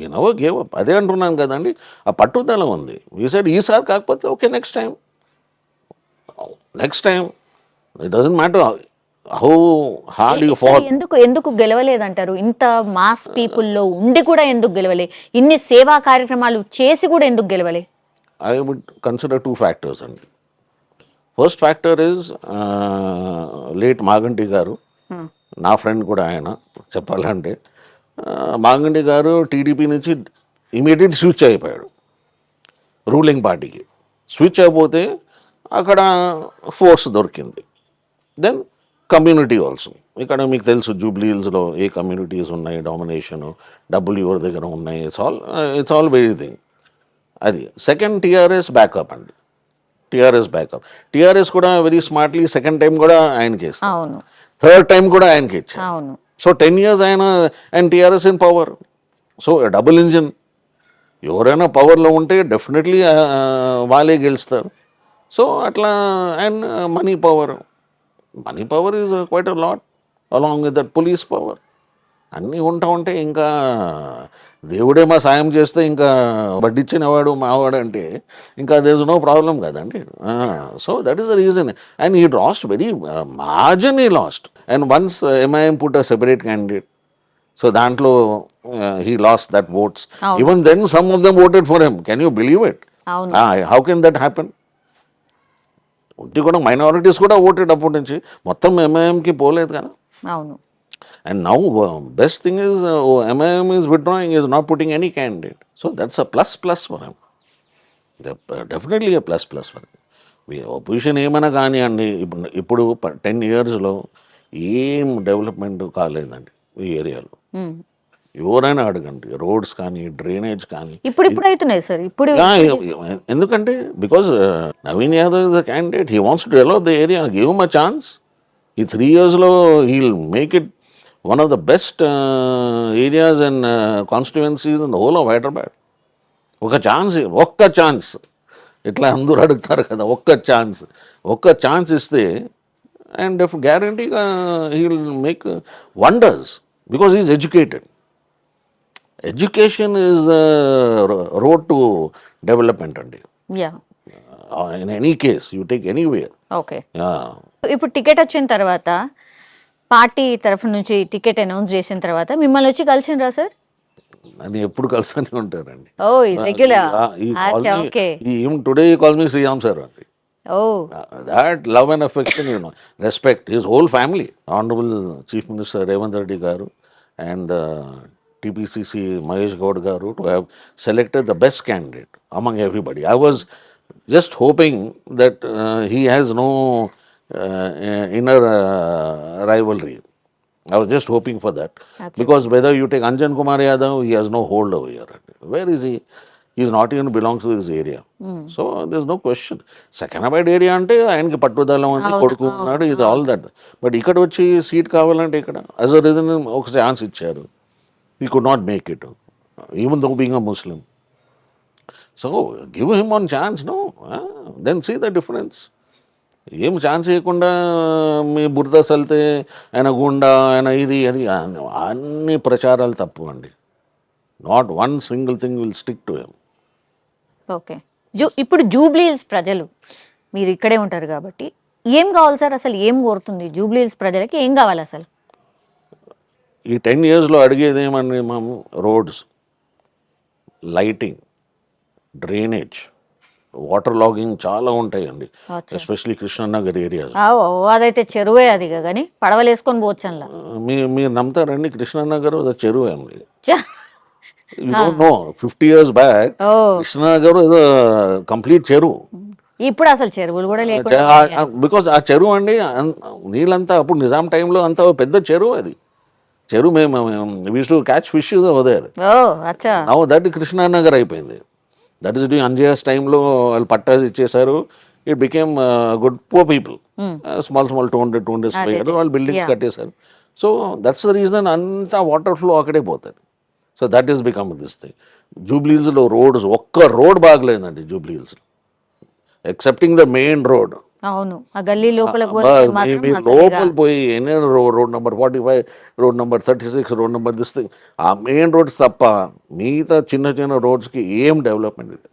ఈ నవో గేవ్ అప్. అదే అంటున్నాను కదండి, ఆ పట్టుదల ఉంది. ఈసారి కాకపోతే okay, next time it doesn't matter how hard you fat. ఎందుకు గెలవలేదంటారు? ఇంత మాస్ పీపుల్లో ఉండి కూడా ఎందుకు గెలవలే? ఇన్ని సేవా కార్యక్రమాలు చేసి కూడా ఎందుకు గెలవలే? I would consider 2 factors అండి. First factor is late Maganti గారు. నా ఫ్రెండ్ కూడా ఆయన చెప్పాలంటే. మాగంటి గారు టీడీపీ నుంచి ఇమీడియట్ స్విచ్ అయిపోయాడు రూలింగ్ పార్టీకి. స్విచ్ అయిపోతే అక్కడ ఫోర్స్ దొరికింది. Then community also. ఇక్కడ మీకు తెలుసు జూబ్లీ హిల్స్లో ఏ కమ్యూనిటీస్ ఉన్నాయి, డామినేషను, డబ్బులు ఎవరి దగ్గర ఉన్నాయి, ఇట్స్ ఆల్ వెరీథింగ్. అది సెకండ్ టీఆర్ఎస్ బ్యాకప్ అండి. టీఆర్ఎస్ కూడా వెరీ స్మార్ట్లీ సెకండ్ టైం కూడా ఆయనకి ఇస్తారు, అవును, థర్డ్ టైం కూడా ఆయనకి ఇచ్చారు. అవును. సో 10 years ఆయన and TRS in power. So double engine. ఎవరైనా పవర్లో ఉంటే డెఫినెట్లీ వాళ్ళే గెలుస్తారు. సో అట్లా. And money power is quite a lot along with that police power. అన్నీ ఉంటే ఇంకా దేవుడే మా సాయం చేస్తే ఇంకా వడ్డిచ్చినవాడు మావాడు అంటే ఇంకా దేర్ ఇస్ నో ప్రాబ్లం కదండి. So that is the reason. And he lost very margin. He lost. And once MIM put a separate candidate, so దాంట్లో హీ లాస్ట్ దట్ ఓట్స్. అవును. Even then some of them voted for him. Can you believe it? అవును. How can that happen? ఉంటే కూడా minorities కూడా voted అప్పటి నుంచి, మొత్తం ఎంఐఎంకి పోలేదు కదా. అవును. And now, best thing is MIM is withdrawing, is not putting any candidate. So that's a plus for him. Definitely a plus for him. Opposition ఏమైనా కానివ్వండి, ఇప్పుడు 10 yearsలో ఏం డెవలప్మెంట్ కాలేదండి ఈ ఏరియాలో. ఉమ్. ఎవరైనా అడగండి, రోడ్స్ కానీ, డ్రైనేజ్ కానీ. ఇప్పుడు అవుతున్నాయి సార్. ఇప్పుడు ఎందుకంటే because Naveen Yadav is the candidate, he wants to develop the area, give him a chance. ఈ 3 yearsలో he'll make it one of the best areas and constituencies in the whole of Hyderabad. ఒక్క chance ఇట్లా అందరూ అడుగుతారు కదా, ఒక్క ఛాన్స్ ఇస్తే, and if గ్యారంటీగా he will make wonders because is educated. Education is the road to development అండి. Yeah. In any case you take anywhere. Okay. ఇప్పుడు టికెట్ వచ్చిన తర్వాత, పార్టీ తరఫు నుంచి టికెట్ అనౌన్స్ చేసిన తర్వాత మిమ్మల్ని వచ్చి కలిసిండ్రా సార్? అది ఎప్పుడు కలుస్తూనే ఉంటారండి. Oh, regular. Okay. Even today he calls me Sriram sir అండి. Oh, that love and affection, respect his whole family. Honorable Chief Minister Revanth Reddy garu and TPCC Mahesh Gaud garu to have selected the best candidate among everybody. I was just hoping that he has no inner rivalry. I was just hoping for that. Absolutely. Because whether you take Anjan Kumar Yadav, he has no hold over here. Where is he? He is not even belongs to this area. So there's no question. Secondabad area ante ఆయనకి పట్టుదల ఉంది, కొడుకు ఉన్నాడు, ఇది all that. But ఇక్కడ వచ్చి seat కావాలంటే ఇక్కడ యాజ్ అ రీజన్ ఒక ఛాన్స్ ఇచ్చారు. He could not make it, even though being a Muslim. So give him one chance, no? Then see the difference. ఏం ఛాన్స్ ఇవ్వకుండా మీ బురద సల్తే ఆయన గుండా, ఆయన ఇది అది, అన్ని ప్రచారాలు తప్పు అండి. Not one single thing will stick to him. Okay. ఇప్పుడు జూబ్లీహిల్స్ ప్రజలు, మీరు ఇక్కడే ఉంటారు కాబట్టి, ఏం కావాలి సార్? అసలు ఏం కోరుతుంది జూబ్లీహిల్స్ ప్రజలకి? ఏం కావాలి అసలు? ఈ 10 yearsలో అడిగేది ఏమని మేము, roads, lighting, drainage, water logging చాలా ఉంటాయండి, ఎస్పెషలీ కృష్ణానగర్ ఏరియా. అదైతే చెరువే, అది కానీ పడవలు వేసుకొని పోవచ్చంలా. మీరు నమ్ముతారండి, కృష్ణానగర్ చెరువు అండి. No, 50 years back Krishnanagar complete చెరువు. ఇప్పుడు అసలు చెరువులు కూడా లేకుండా, బికాస్ ఆ చెరువు అండి నీళ్ళంతా అప్పుడు నిజాం టైంలో అంతా పెద్ద చెరువు. అది చెరువు మేము we to catch fish over there. Now that Krishnanagar అయిపోయింది. దట్ ఈస్ డ్యూరింగ్ అంజయాస్ టైంలో వాళ్ళు పట్టాస్ ఇచ్చేసారు. It became good poor people, small 200 square వాళ్ళు బిల్డింగ్స్ కట్టేశారు. సో దట్స్ ద రీజన్ అంతా వాటర్ ఫ్లో అక్కడే పోతుంది. So that is become this thing. జూబ్లీహిల్స్లో రోడ్స్, ఒక్క రోడ్ బాగలేదండి జూబ్లీహిల్స్లో, ఎక్సెప్టింగ్ ద మెయిన్ రోడ్. అవును, ఆ గల్లీ లోపలికి మీరు లోపల పోయి ఎన్ని road number 45, road number 36, road number this thing, ఆ మెయిన్ రోడ్స్ తప్ప మిగతా చిన్న చిన్న రోడ్స్కి ఏం డెవలప్మెంట్ లేదు.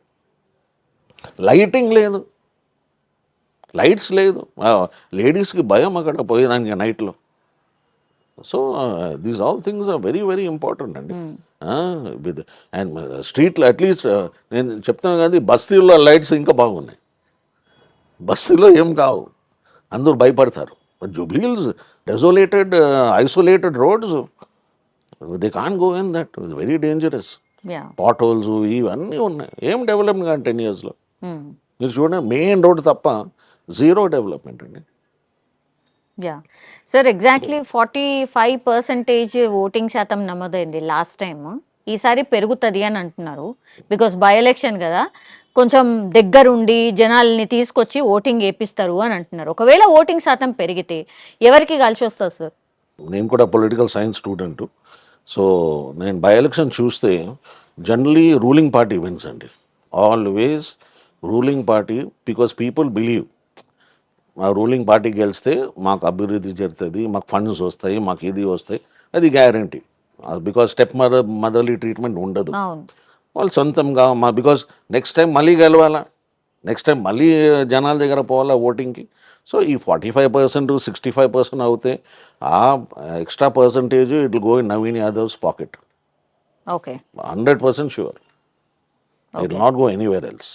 లైటింగ్ లేదు, లైట్స్ లేదు, లేడీస్కి భయం అక్కడ పోయేదానికి నైట్లో. So these all things are very very important అండి. విత్ అండ్ స్ట్రీట్లో అట్లీస్ట్ నేను చెప్తాను కదా, బస్తీల్లో లైట్స్ ఇంకా బాగున్నాయి. బస్సులో ఏం కావు, అందరూ భయపడతారు. But Jubilee Hills desolated, isolated roads, they can go in that, it's very dangerous. Pot holes ఇవన్నీ ఉన్నాయి. ఏం డెవలప్మెంట్ కానీ 10 yearsలో మీరు చూడండి, మెయిన్ రోడ్ తప్ప జీరో డెవలప్మెంట్ అండి. యా సార్, ఎగ్జాక్ట్లీ 45% ఓటింగ్ శాతం నమోదైంది లాస్ట్ టైం. ఈసారి పెరుగుతుంది అని అంటున్నారు, బికాస్ బై ఎలక్షన్ కదా, కొంచెం దగ్గరుండి జనాల్ని తీసుకొచ్చి ఓటింగ్ వేపిస్తారు అని అంటున్నారు. ఒకవేళ ఓటింగ్ శాతం పెరిగితే ఎవరికి కలిసి వస్తుంది సార్? నేను కూడా పొలిటికల్ సైన్స్ స్టూడెంట్. సో నేను బై ఎలక్షన్ చూస్తే జనరలీ రూలింగ్ పార్టీ విన్స్ అండి, always ruling party. Because people believe మా రూలింగ్ పార్టీ గెలిస్తే మాకు అభివృద్ధి జరుగుతుంది, మాకు ఫండ్స్ వస్తాయి, మాకు ఇది వస్తాయి, అది guarantee. Because step motherly treatment ఉండదు. వాళ్ళు సొంతంగా బికాస్ నెక్స్ట్ టైం మళ్ళీ గెలవాలా, నెక్స్ట్ టైం మళ్ళీ జనాల దగ్గర పోవాలా ఓటింగ్కి. సో ఈ 45% 65% అవుతే ఆ extra percentage it will go in Naveen Yadavs pocket. Okay 100% sure. It will not go anywhere else.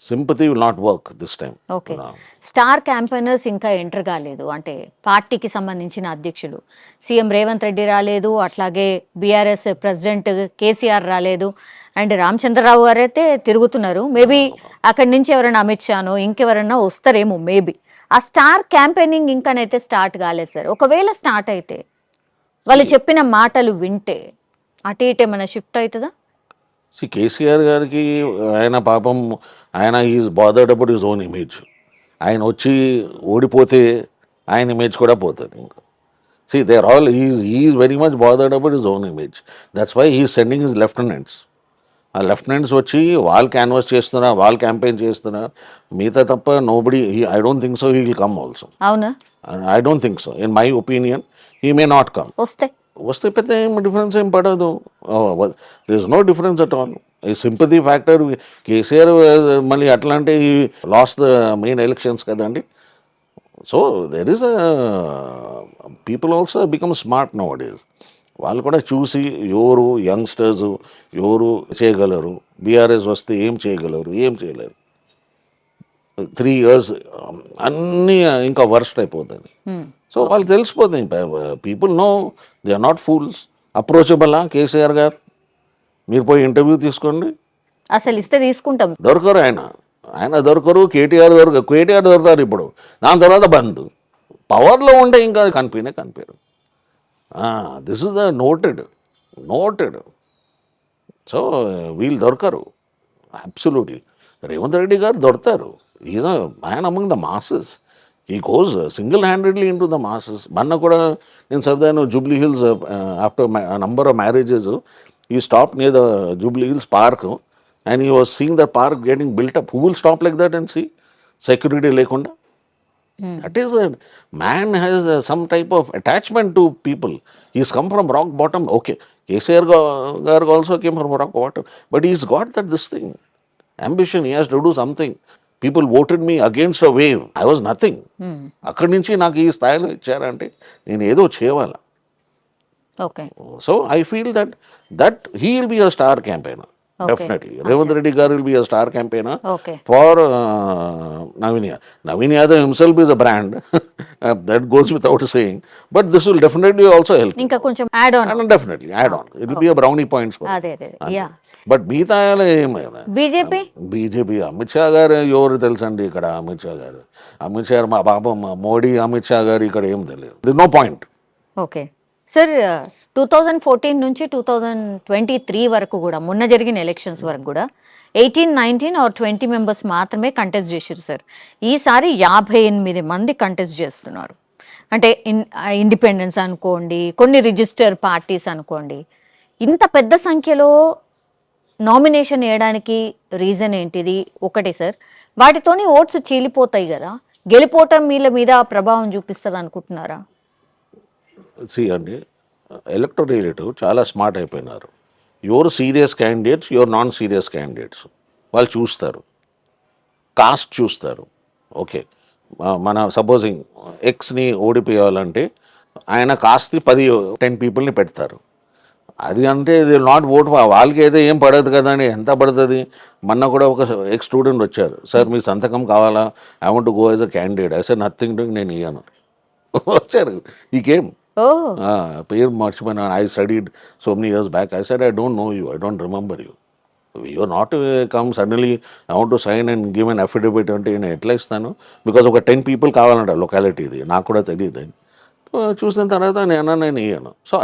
Sympathy will not work this time. Okay. Star campaigners ఇంకా enter కాలేదు, అంటే పార్టీకి సంబంధించిన అధ్యక్షులు. సీఎం రేవంత్ రెడ్డి రాలేదు, అట్లాగే బీఆర్ఎస్ ప్రెసిడెంట్ కేసీఆర్ రాలేదు, అండ్ రామచంద్రరావు గారు అయితే తిరుగుతున్నారు. మేబీ అక్కడి నుంచి ఎవరైనా అమిత్ షానో ఇంకెవరైనా వస్తారేమో మేబీ. ఆ స్టార్ క్యాంపెయినింగ్ ఇంకానైతే స్టార్ట్ కాలేదు సార్. ఒకవేళ స్టార్ట్ అయితే వాళ్ళు చెప్పిన మాటలు వింటే అటు ఇటు ఏమైనా షిఫ్ట్ అవుతుందా? కేసీఆర్ గారికి ఆయన పాపం ఆయన is bothered about his own image. ఆయన వచ్చి ఓడిపోతే ఆయన ఇమేజ్ కూడా పోతుంది ఇంకా. They are all is very much bothered about his own image. That's why he sending his lieutenants. ఆ లెఫ్టినెంట్స్ వచ్చి వాళ్ళు క్యాన్వాస్ చేస్తున్నారు, వాళ్ళు క్యాంపెయిన్ చేస్తున్నారు. మిగతా తప్ప nobody, I don't think so he will come also. అవునా? I don't think so. In my opinion he may not come. వస్తే పెద్ద ఏం డిఫరెన్స్ ఏం పడదు. There is no difference at all. ఈ సింపతి ఫ్యాక్టర్ కేసీఆర్ మళ్ళీ అట్లా అంటే ఈ లాస్ట్ ద మెయిన్ ఎలక్షన్స్ కదండి. So there is people also become smart nowadays. వాళ్ళు కూడా చూసి ఎవరు యంగ్స్టర్స్ ఎవరు చేయగలరు, బీఆర్ఎస్ వస్తే ఏం చేయగలరు, ఏం చేయలేరు. 3 years అన్నీ ఇంకా వర్స్ట్ అయిపోతుంది. సో వాళ్ళు తెలిసిపోతుంది. People know they are not fools. Approachable KCR గారు, మీరు పోయి ఇంటర్వ్యూ తీసుకోండి. అసలు ఇస్తే తీసుకుంటాం. దొరకరు ఆయన దొరకరు. కేటీఆర్ దొరుకుతారు ఇప్పుడు. దాని తర్వాత బంద్. పవర్లో ఉంటే ఇంకా కనిపించరు. This is the noted. So వీళ్ళు దొరకరు అబ్సల్యూట్లీ. రేవంత్ రెడ్డి గారు దొరుకుతారు. Is a man among the masses. He goes single handedly into the masses. మొన్న కూడా నేను చదివాను, Jubilee Hills after number of marriages he stop near the Jubilee Hills park and he was seeing the park getting built up. Who will stop like that and see security లేకుండా? That is man has some type of attachment to people. He's come from rock bottom. Okay, KCR గారు also came from rock bottom, but he's got that this thing ambition. He has to do something. People voted me against a wave. I was nothing. అక్కడి నుంచి నాకు ఈ స్థాయిలో ఇచ్చారంటే నేను ఏదో చేయాలి. Okay. So I feel that he will be a star campaigner. Definitely. Revanth Reddy Garu will be a star campaigner for Naveen Yadav himself is a brand. That goes without saying. But this will definitely also help. Inka koncham add on. Definitely add on. It will be a brownie points for yeah. But మిగతా BJP Amit Shah గారు ఎవరు తెలుసండి ఇక్కడ? అమిత్ షా గారు మా పాపం మోడీ అమిత్ షా గారు ఇక్కడ ఏం తెలియదు. The no point. Okay sir, 2014 నుంచి 2023 వరకు కూడా, మొన్న జరిగిన ఎలక్షన్స్ వరకు కూడా 18, 19 or 20 మెంబర్స్ మాత్రమే కంటెస్ట్ చేశారు సార్. ఈసారి 58 మంది కంటెస్ట్ చేస్తున్నారు. అంటే ఇండిపెండెన్స్ అనుకోండి, కొన్ని రిజిస్టర్ పార్టీస్ అనుకోండి. ఇంత పెద్ద సంఖ్యలో నామినేషన్ వేయడానికి రీజన్ ఏంటిది? ఒకటి సార్, వాటితోని ఓట్స్ చీలిపోతాయి కదా, గెలిపోవటం మీద ప్రభావం చూపిస్తుంది అనుకుంటున్నారా? అండి, ఎలక్టోరేట్ చాలా స్మార్ట్ అయిపోయినారు. Your serious candidates, your non serious candidates వాళ్ళు చూస్తారు, కాస్ట్ చూస్తారు. ఓకే, మన సపోజింగ్ ఎక్స్ని ఓడిపోయాలంటే ఆయన కాస్ట్ని 10 పీపుల్ని పెడతారు. అది అంటే ఇది నాట్ ఓట్. వాళ్ళకి అయితే ఏం పడదు కదండి, ఎంత పడుతుంది? మొన్న కూడా ఒక ఎక్స్ స్టూడెంట్ వచ్చారు, సార్ మీ సంతకం కావాలా, I want to go as a candidate. I said nothing doing, నేను ఇయ్యాను. వచ్చారు ఈ కేమ్. పేరు మర్చిపోయినా. I studied so many years back. I said I don't know you, I don't remember you. You not come suddenly I want to sign and give an affidavit అంటే నేను ఎట్లా ఇస్తాను? బికాజ్ ఒక 10 పీపుల్ కావాలంట locality, ఇది నాకు కూడా తెలియదు. చూసిన తర్వాత నేను ఇయ్యాను. సో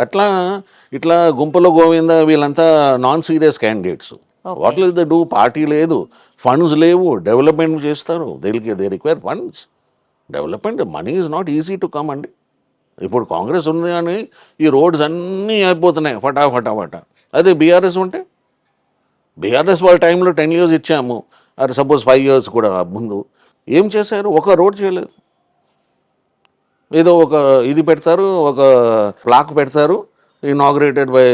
ఇట్లా గుంపులో గోవింద వీళ్ళంతా non serious candidates. What will they do? Party లేదు, ఫండ్స్ లేవు, డెవలప్మెంట్ చేస్తారు. They require funds. Development money is not easy to come అండి. ఇప్పుడు కాంగ్రెస్ ఉంది కానీ ఈ రోడ్స్ అన్నీ అయిపోతున్నాయి ఫటా. అదే బీఆర్ఎస్ ఉంటే, బీఆర్ఎస్ వాళ్ళ టైంలో 10 years ఇచ్చాము, అది సపోజ్ 5 years కూడా ముందు ఏం చేశారు? ఒక రోడ్ చేయలేదు. ఏదో ఒక ఇది పెడతారు, ఒక ప్లాక్ పెడతారు, inaugurated by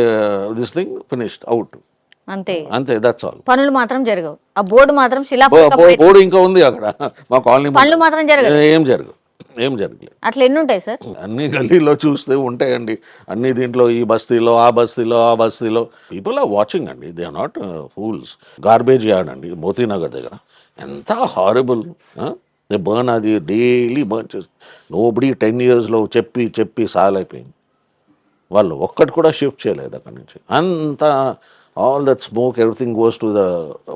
this thing, finished, out. అంతే. అంతే, దట్స్ ఆల్. పనులు మాత్రం జరగవు. ఆ బోర్డు మాత్రం శిలాఫలకం పైన బోర్డు ఇంకా ఉంది అక్కడ మా కాలనీ పనులు మాత్రం జరగదు. ఏం జరగదు, ఏం జరగలేదు. అట్లా ఎన్ని ఉంటాయి సార్? అన్ని గల్లీలో చూస్తే ఉంటాయండి, అన్ని దీంట్లో ఈ బస్తీలో ఆ బస్తీలో ఆ బస్తీలో పీపుల్ ఆర్ వాచింగ్ అండి, they are not fools. Garbage yard అండి మోతీనగర్ దగ్గర, ఎంత హారబుల్. దే బర్న్, అది డైలీ బర్న్ చేస్తుంది. నోబడి 10 yearsలో చెప్పి చెప్పి సాలైపోయింది. వాళ్ళు ఒక్కటి కూడా షిఫ్ట్ చేయలేదు అక్కడి నుంచి. అంత all that smoke everything goes to the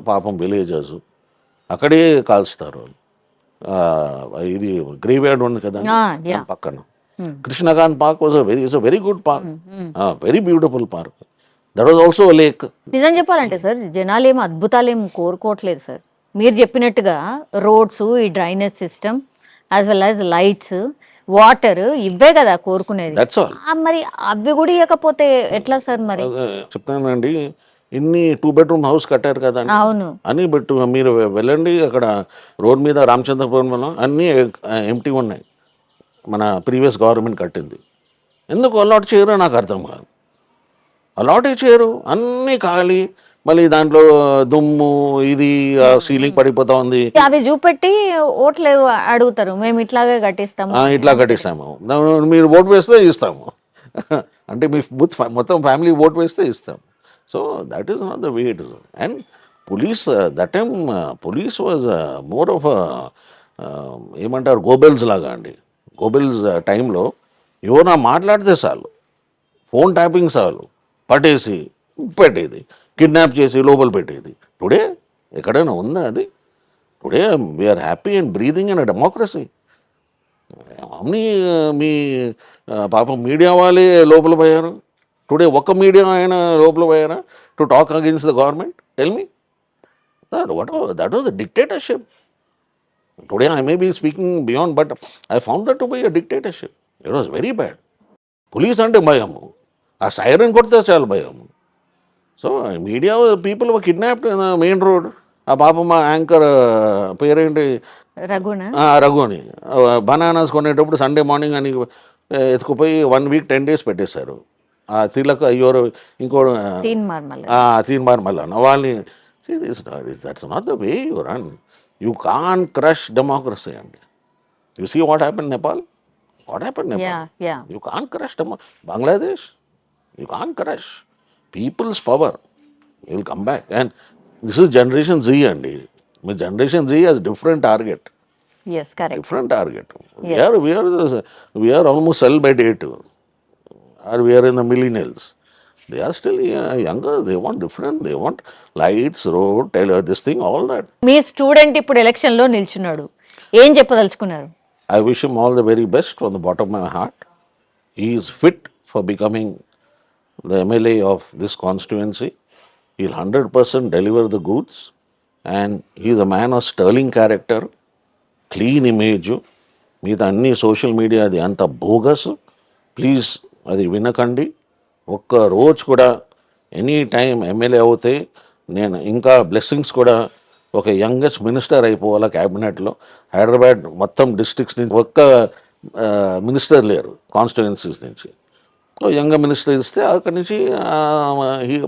పాపం విలేజెస్, అక్కడే కాల్స్తారు. ఇది గ్రేవ్ యార్డ్ ఉంది కదా yeah. పక్కన, Krishnakanth park was very good park, very beautiful park. That was also lake. నిజం చెప్పాలంటే సార్, జనాలు ఏం అద్భుతాలు ఏం కోరుకోవట్లేదు సార్. మీరు చెప్పినట్టుగా రోడ్స్, ఈ drainage system, as well as lights, water, ఇవే కదా కోరుకునేది. That's all. మరి అవి కూడా ఇవ్వకపోతే ఎట్లా సార్ మరి? చెప్తానండి, ఇన్ని 2 bedroom హౌస్ కట్టారు కదా అవును. అని, బట్ మీరు వెళ్ళండి అక్కడ రోడ్ మీద రామచంద్రపురంలో అన్నీ ఎంటీ ఉన్నాయి, మన ప్రీవియస్ గవర్నమెంట్ కట్టింది. ఎందుకు అలాట్ చేయరో నాకు అర్థం కాదు. అలాటే చేయరు, అన్నీ ఖాళీ. మళ్ళీ దాంట్లో దుమ్ము, ఇది సీలింగ్ పడిపోతా ఉంది. అవి చూపెట్టి ఓట్లు అడుగుతారు, మేము ఇట్లాగే కట్టిస్తాము. ఇట్లా కట్టిస్తాము, మీరు ఓటు వేస్తే ఇస్తాము అంటే మీ మొత్తం ఫ్యామిలీ ఓటు వేస్తే ఇస్తాము. So that is not the way it is. And police, that time police was more of ఏమంటారు, గోబెల్స్ లాగా అండి. గోబెల్స్ టైంలో ఎవరైనా మాట్లాడితే చాలు, ఫోన్ ట్యాపింగ్ చాలు, పట్టేసి పెట్టేది, కిడ్నాప్ చేసి లోపల పెట్టేది. టుడే ఎక్కడైనా ఉందా అది? Today we are happy and breathing in a democracy. అన్నీ మీ పాపం మీడియా వాళ్ళే లోపల పోయారు. టుడే ఒక్క మీడియా అయినా లోపల పోయారా to talk against the government? Tell me. That was the dictatorship. Today I may be speaking beyond, but I found that to be a dictatorship. It was very bad. Police అంటే భయము, ఆ siren కొడితే చాలా భయము. So media people were kidnapped in the main road. ఆ పాపం మా anchor పేరేంటి, రఘుని, బనానాస్ కొనేటప్పుడు సండే మార్నింగ్ అని ఎత్తుకుపోయి 1 week 10 days పెట్టేశారు. ఆ తిలక అయ్యోరు ఇంకోడు తీన్మార్ మళ్ళా వాళ్ళని. That's not the way you run. You can crush democracy అండి. You see what happen Nepal, what happen Nepal. You can crush Bangladesh, you can crush peoples power. You will come back. And this is generation Z అండి. మీ generation Z has different target. Yes, correct. Different target. We are almost sell by date, or we are in the millennials. They are still younger. They want different. They want lights, road, tailor, this thing, all that. Me student ఇప్పుడు election లో నిల్చున్నాడు, ఏం చెప్పదలుచుకున్నారు? I wish him all the very best from the bottom of my heart. He is fit for becoming the MLA of this constituency. He'll 100% deliver the goods, and he is a man of sterling character, clean image. మిగతా అన్ని social media అది అంత bogus. Please అది వినకండి. ఒక్క రోజు కూడా any time MLA అవుతే నేను ఇంకా బ్లెస్సింగ్స్ కూడా, ఒక యంగెస్ట్ మినిస్టర్ అయిపోవాలా క్యాబినెట్లో. హైదరాబాద్ మొత్తం డిస్ట్రిక్ట్స్ నుంచి ఒక్క మినిస్టర్ లేరు కాన్స్టిట్యుయెన్సీస్ నుంచి. యంగ్ మినిస్టర్ ఇస్తే అక్కడి నుంచి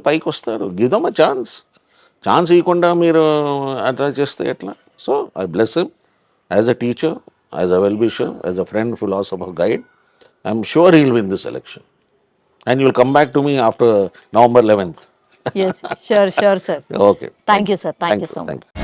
పైకి వస్తారు. గివ్ దెమ్ అ ఛాన్స్ ఇవ్వకుండా మీరు అట్లా చేస్తే ఎట్లా? So I bless him. As a teacher, as a well-wisher, as a friend, philosopher, guide, I'm sure he'll win this election. And you'll come back to me after November 11th. Yes, sure, sir. Okay. Thank you, sir. Thank you so much. Thank you.